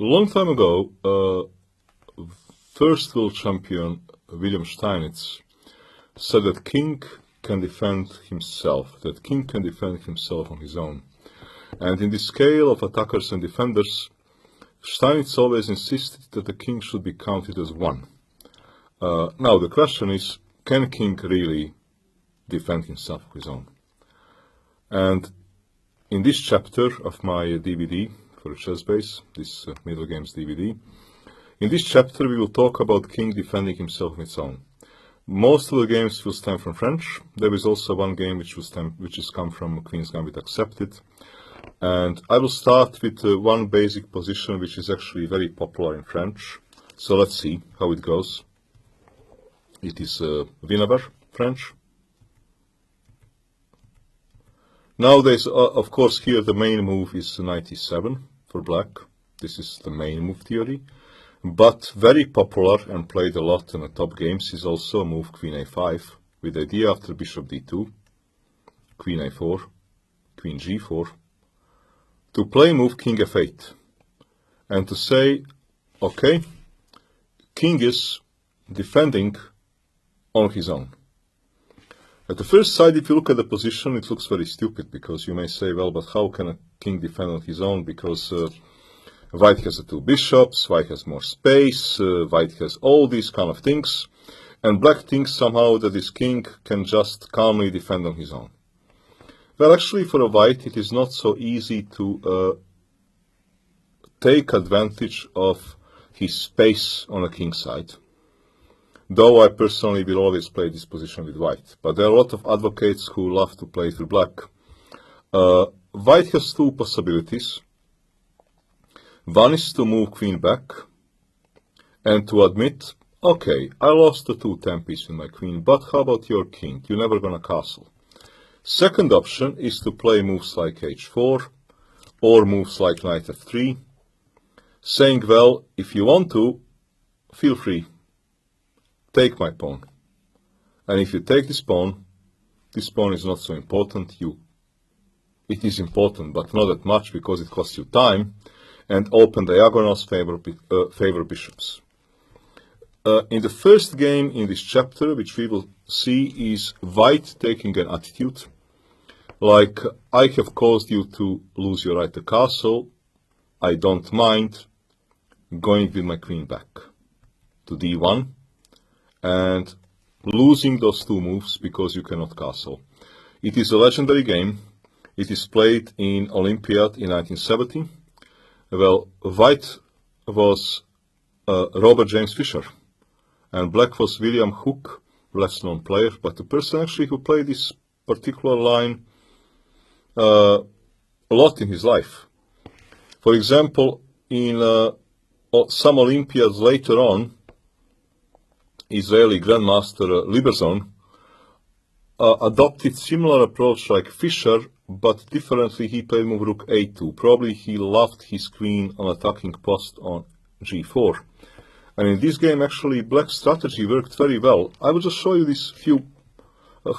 A long time ago, first world champion William Steinitz said that king can defend himself, on his own. And in the scale of attackers and defenders, Steinitz always insisted that the king should be counted as one. Now the question is, can king really defend himself on his own? And in this chapter of my DVD for Chess Base, this Middlegame's DVD, in this chapter we will talk about king defending himself on its own. Most of the games will stem from French. There is also one game which has come from Queen's Gambit Accepted. And I will start with one basic position which is actually very popular in French. So let's see how it goes. It is Winawer, French. Nowadays, of course, here the main move is knight e7 for black. This is the main move theory. But very popular and played a lot in the top games is also a move queen a5 with the idea after bishop d2, queen a4, queen g4, to play move king f8 and to say, okay, king is defending on his own. At the first sight, if you look at the position, it looks very stupid because you may say, well, but how can a king defend on his own? Because white has the two bishops, white has more space, white has all these kind of things, and black thinks somehow that this king can just calmly defend on his own. Well, actually, for a white, it is not so easy to take advantage of his space on a king side. Though I personally will always play this position with white. But there are a lot of advocates who love to play it with black. White has two possibilities. One is to move queen back and to admit, okay, I lost the two tempies in my queen, but how about your king? You're never gonna castle. Second option is to play moves like h4 or moves like knight f3, saying, well, if you want to, feel free. Take my pawn. And if you take this pawn is not so important. It is important, but not that much because it costs you time and open diagonals favor bishops. In the first game in this chapter, which we will see, is white taking an attitude like, I have caused you to lose your right to castle. I don't mind going with my queen back to d1 and losing those two moves because you cannot castle. It is a legendary game. It is played in Olympiad in 1970. Well, white was Robert James Fischer, and black was William Hook, less known player, but the person actually who played this particular line a lot in his life. For example, in some Olympiads later on, Israeli grandmaster Liberzon adopted similar approach like Fischer, but differently. He played move rook a2. Probably he loved his queen on attacking post on g4. And in this game, actually, black strategy worked very well. I will just show you this few,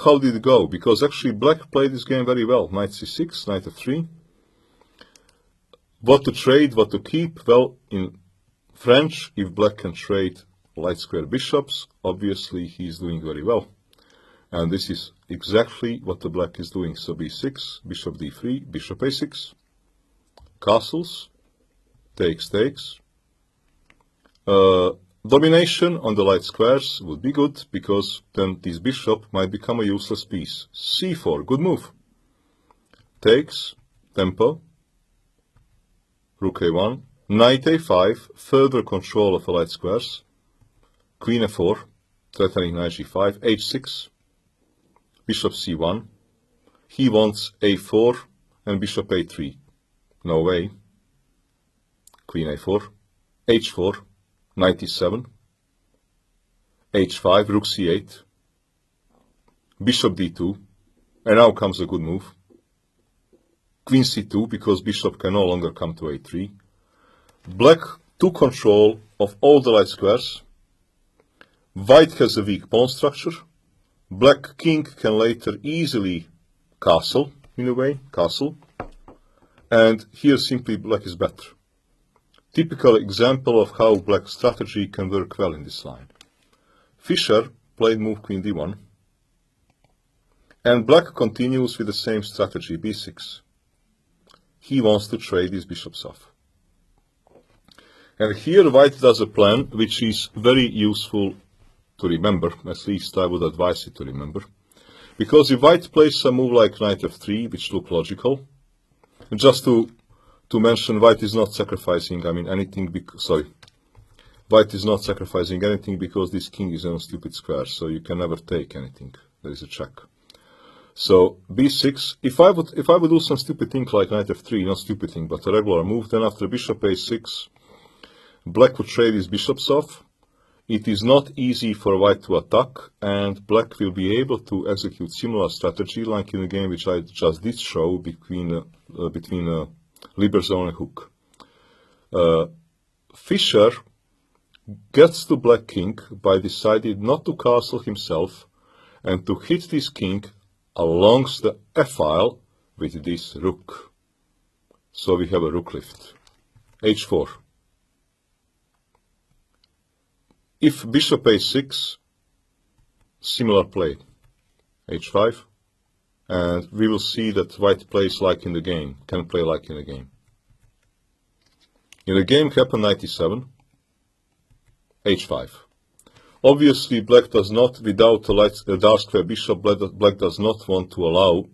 how did it go, because actually black played this game very well. Knight c6, knight f3. What to trade, what to keep? Well, in French, if black can trade light square bishops, obviously he is doing very well. And this is exactly what the black is doing. So b6, bishop d3, bishop a6, castles, takes. Domination on the light squares would be good, because then this bishop might become a useless piece. c4, good move. Takes, tempo, rook a1, knight a5, further control of the light squares. Queen f4, threatening knight g5, h6, bishop c1. He wants a4 and bishop a3. No way. Queen a4, h4, knight e7, h5, rook c8, bishop d2, and now comes a good move. Queen c2, because bishop can no longer come to a3. Black took control of all the light squares. White has a weak pawn structure. Black king can later easily castle, in a way, castle. And here simply black is better. Typical example of how black's strategy can work well in this line. Fischer played move queen d1, and black continues with the same strategy, b6. He wants to trade his bishops off. And here white does a plan which is very useful to remember, at least I would advise you to remember. Because if white plays a move like knight f3, which look logical, just to mention, white is not sacrificing, anything, white is not sacrificing anything because this king is on a stupid square, so you can never take anything. There is a check. So b6, if I would do some stupid thing like knight f3, not stupid thing, but a regular move, then after bishop a6, black would trade his bishops off. It is not easy for white to attack, and black will be able to execute similar strategy like in the game which I just did show between Liberzone and hook. Fischer gets to black king by deciding not to castle himself and to hit this king along the f-file with this rook. So we have a rook lift. h4. If bishop a6, similar play, h5, and we will see that white plays like in the game, can play like in the game. In the game happened knight e7, h5. Obviously black does not, without a dark square bishop, black does not want to allow,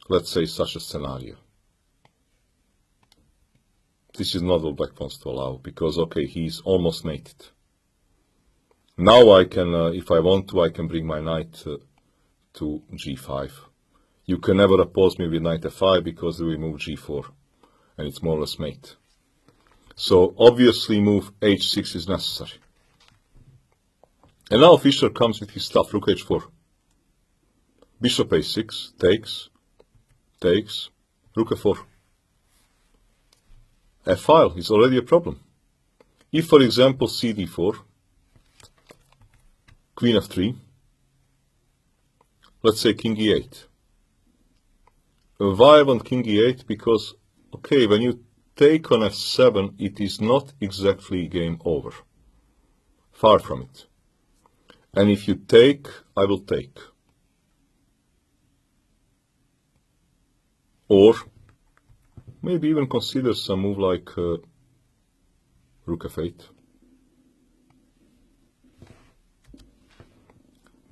let's say, such a scenario. This is not what black wants to allow, because okay, he's almost mated. Now I can, if I want to, I can bring my knight to g5. You can never oppose me with knight f5 because we move g4, and it's more or less mate. So obviously move h6 is necessary. And now Fischer comes with his stuff, rook h4. Bishop a6, takes, rook f4. F-file is already a problem. If, for example, cd4, queen f3, let's say king e8. Why I want king e8? Because, okay, when you take on f7, it is not exactly game over. Far from it. And if you take, I will take. Or maybe even consider some move like rook f8.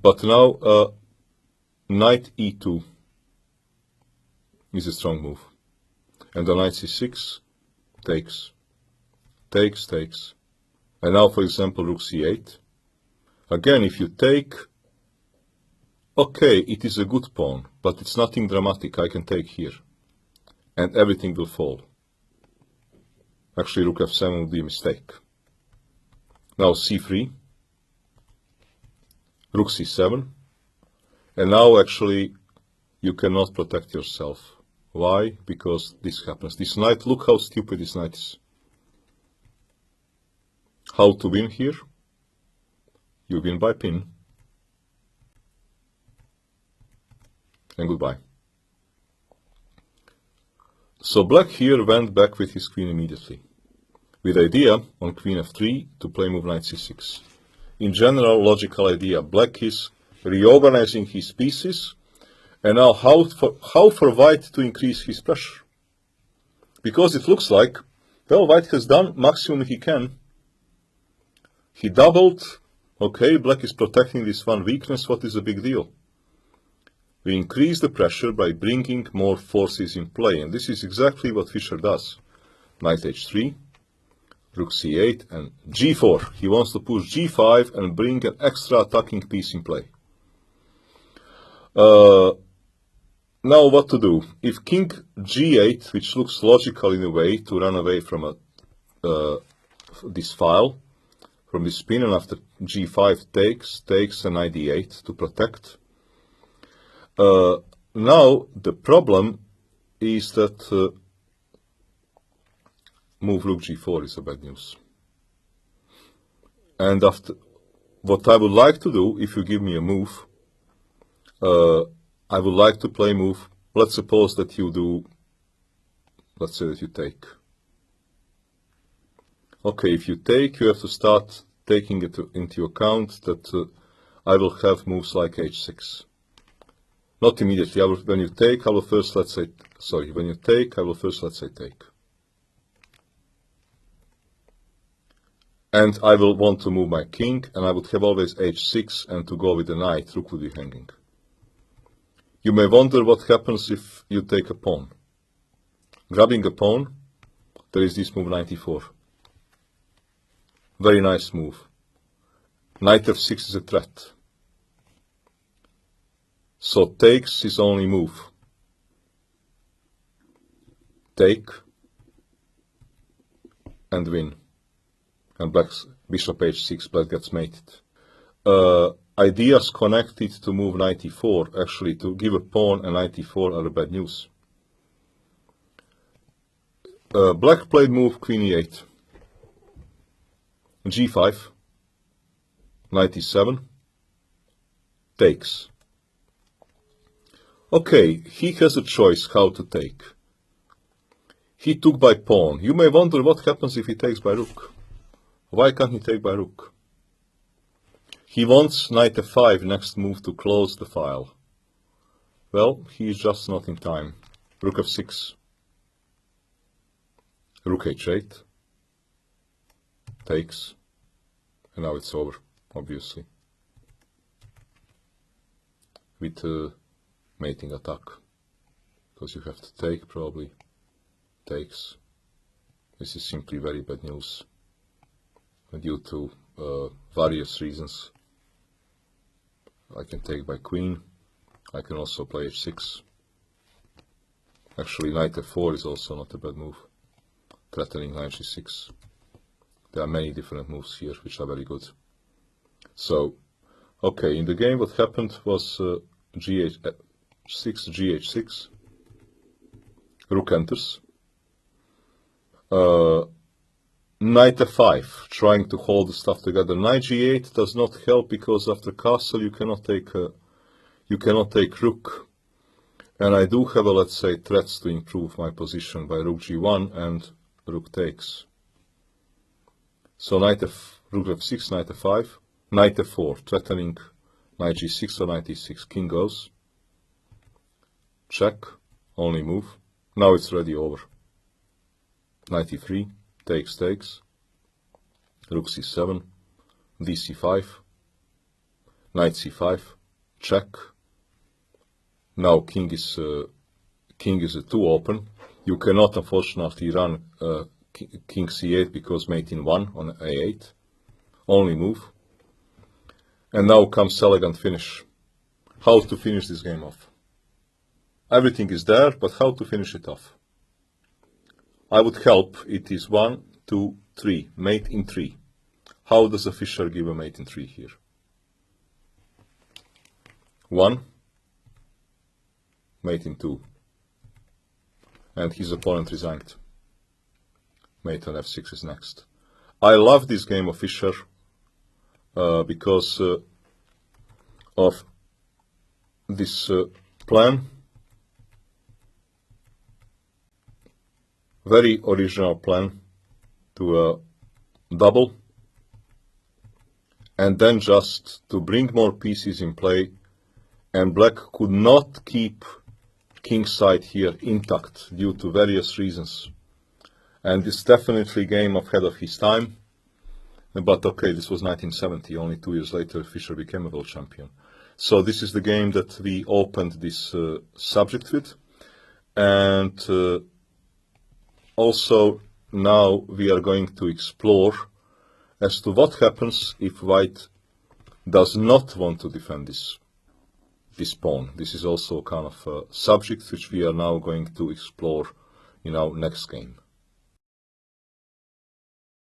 But now knight e2 is a strong move. And the knight c6 takes. And now, for example, rook c8. Again, if you take, okay, it is a good pawn, but it's nothing dramatic. I can take here. And everything will fall. Actually, rook f7 would be a mistake. Now c3. Rook c7. And now actually you cannot protect yourself. Why? Because this happens. This knight, look how stupid this knight is. How to win here? You win by pin. And goodbye. So black here went back with his queen immediately. With idea on queen f3 to play move knight c6. In general, logical idea, black is reorganizing his pieces, and now how for white to increase his pressure? Because it looks like, well, white has done maximum he can. He doubled, okay, black is protecting this one weakness, what is the big deal? We increase the pressure by bringing more forces in play, and this is exactly what Fischer does. Knight h3. Rook c8 and g4. He wants to push g5 and bring an extra attacking piece in play. Now what to do? If king g8, which looks logical in a way to run away from this file, from this pin, and after g5 takes and knight d8 to protect. Now the problem is that move rook g4 is a bad news. And after, what I would like to do, if you give me a move, I would like to play move. Let's suppose that you do, let's say that you take. Okay, if you take, you have to start taking it into account that I will have moves like h6. Not immediately. When you take, I will first, let's say, sorry, when you take, I will first, let's say, take. And I will want to move my king, and I would have always h6, and to go with the knight, rook would be hanging. You may wonder what happens if you take a pawn. Grabbing a pawn, there is this move 94. Very nice move. Knight f6 is a threat. So takes his only move. Take and win. And black's bishop h6, black gets mated. Ideas connected to move 94, actually to give a pawn and 94 are bad news. Black played move queen e8, g5, 97, takes. Okay, he has a choice how to take. He took by pawn. You may wonder what happens if he takes by rook. Why can't he take by rook? He wants knight f5 next move to close the file. Well, he is just not in time. Rook f6. Rook h8. Takes. And now it's over, obviously. With mating attack. Because you have to take, probably. Takes. This is simply very bad news. Due to various reasons. I can take by queen. I can also play h6. Actually, knight f4 is also not a bad move. Threatening knight g6. There are many different moves here which are very good. So, okay, in the game what happened was gh6, gh6. Rook enters. Knight f5, trying to hold the stuff together. Knight g8 does not help because after castle you cannot take rook, and I do have, let's say, threats to improve my position by rook g1 and rook takes. So rook f6, knight f5, knight f4, threatening knight g6 or knight e6. King goes, check, only move. Now it's already over. Knight e3. Takes, rook c7, dc5, knight c5, check. Now king is too open. You cannot unfortunately run king c8 because mate in 1 on a8. Only move. And now comes elegant finish. How to finish this game off. Everything is there, but how to finish it off? I would help. It is 1, 2, 3. Mate in 3. How does a Fischer give a mate in 3 here? 1. Mate in 2. And his opponent resigned. Mate on f6 is next. I love this game of Fischer because of this plan. Very original plan to double and then just to bring more pieces in play, and black could not keep king's side here intact due to various reasons, and it's definitely a game ahead of his time. But okay, this was 1970, only 2 years later Fischer became a world champion. So this is the game that we opened this subject with, and also now we are going to explore as to what happens if white does not want to defend this pawn. This is also kind of a subject which we are now going to explore in our next game.